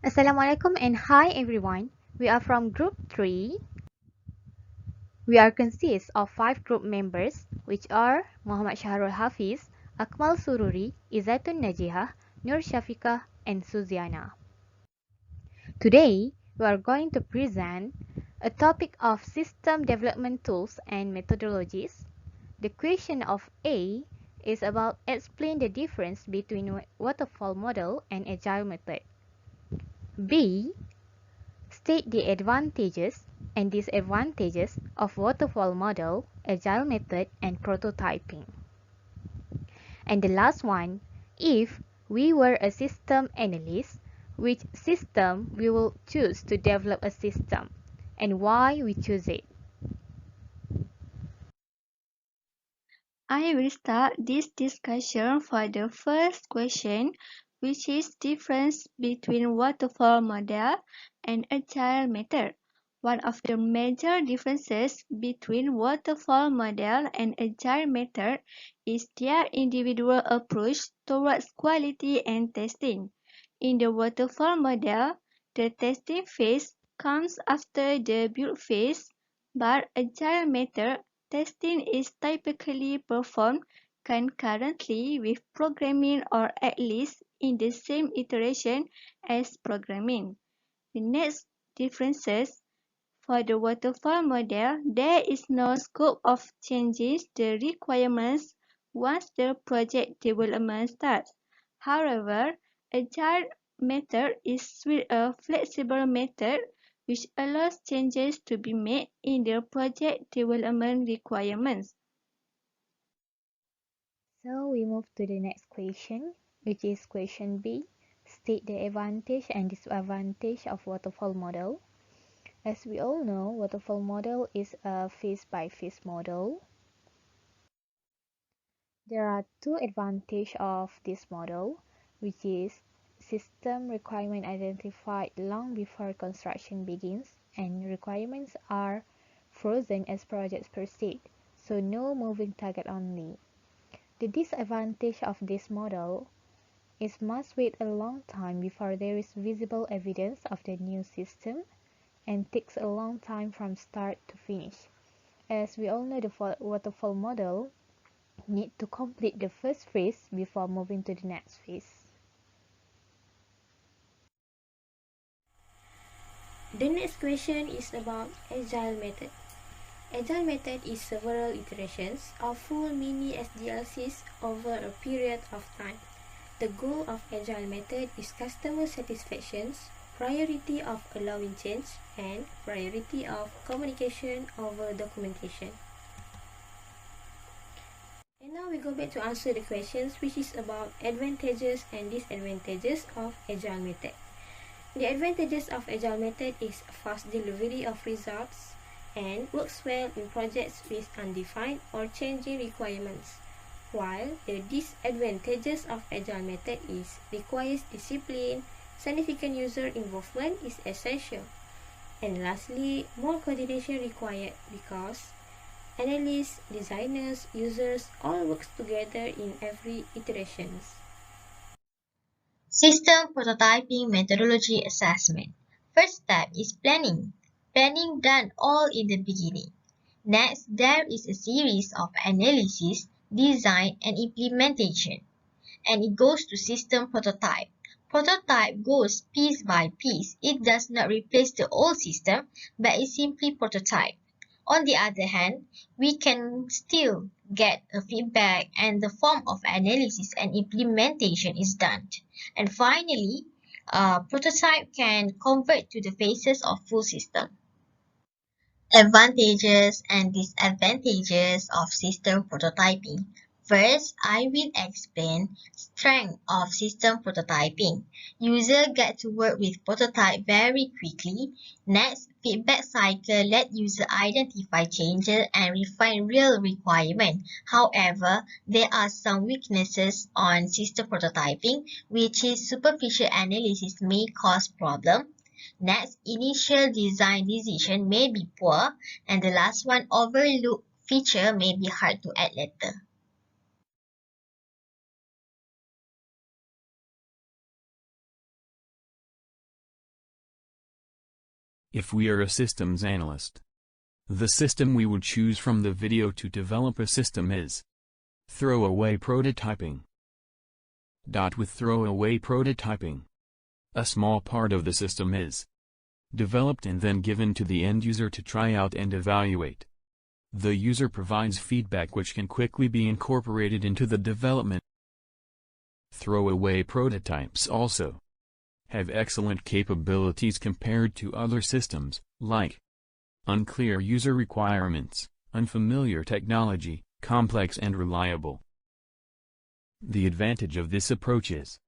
Assalamualaikum and hi everyone. We are from group 3. We are consist of 5 group members which are Muhammad Shahrul Hafiz, Akmal Sururi, Izzatun Najihah, Nur Shafiqah and Suziana. Today we are going to present a topic of system development tools and methodologies. The question of A is about explain the difference between waterfall model and agile method. B, state the advantages and disadvantages of waterfall model, agile method, and prototyping. And the last one, if we were a system analyst, which system we will choose to develop a system and why we choose it. I will start this discussion for the first question, which is difference between waterfall model and agile method. One of the major differences between waterfall model and agile method is their individual approach towards quality and testing. In the waterfall model, the testing phase comes after the build phase, but agile method testing is typically performed concurrently with programming or at least in the same iteration as programming. The next differences for the waterfall model, there is no scope of changing the requirements once the project development starts. However, agile method is a flexible method which allows changes to be made in the project development requirements. So we move to the next question, which is question B. State the advantage and disadvantage of waterfall model. As we all know, waterfall model is a phase-by-phase model. There are two advantages of this model, which is system requirement identified long before construction begins and requirements are frozen as projects proceed, so no moving target only. The disadvantage of this model is must wait a long time before there is visible evidence of the new system and takes a long time from start to finish. As we all know, the waterfall model need to complete the first phase before moving to the next phase. The next question is about agile method. Agile method is several iterations of full mini SDLCs over a period of time. The goal of agile method is customer satisfaction, priority of allowing change, and priority of communication over documentation. And now we go back to answer the questions, which is about advantages and disadvantages of agile method. The advantages of agile method is fast delivery of results and works well in projects with undefined or changing requirements, while the disadvantages of agile method is requires discipline, significant user involvement is essential, and lastly, more coordination required because analysts, designers, users all work together in every iterations. System prototyping methodology assessment. First step is planning. Planning done all in the beginning. Next, there is a series of analysis, design, and implementation. And it goes to system prototype. Prototype goes piece by piece. It does not replace the old system, but is simply prototype. On the other hand, we can still get a feedback and the form of analysis and implementation is done. And finally, prototype can convert to the phases of full system. Advantages and disadvantages of system prototyping. First, I will explain strength of system prototyping. User get to work with prototype very quickly. Next, feedback cycle let user identify changes and refine real requirement. However, there are some weaknesses on system prototyping, which is superficial analysis may cause problem. Next, initial design decision may be poor, and the last one, overlooked feature may be hard to add later. If we are a systems analyst, the system we would choose from the video to develop a system is throwaway prototyping. With throwaway prototyping, a small part of the system is developed and then given to the end user to try out and evaluate. The user provides feedback which can quickly be incorporated into the development. Throwaway prototypes also have excellent capabilities compared to other systems, like unclear user requirements, unfamiliar technology, complex and reliable. The advantage of this approach is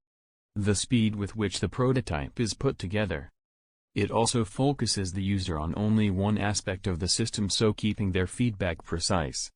the speed with which the prototype is put together. It also focuses the user on only one aspect of the system, so keeping their feedback precise.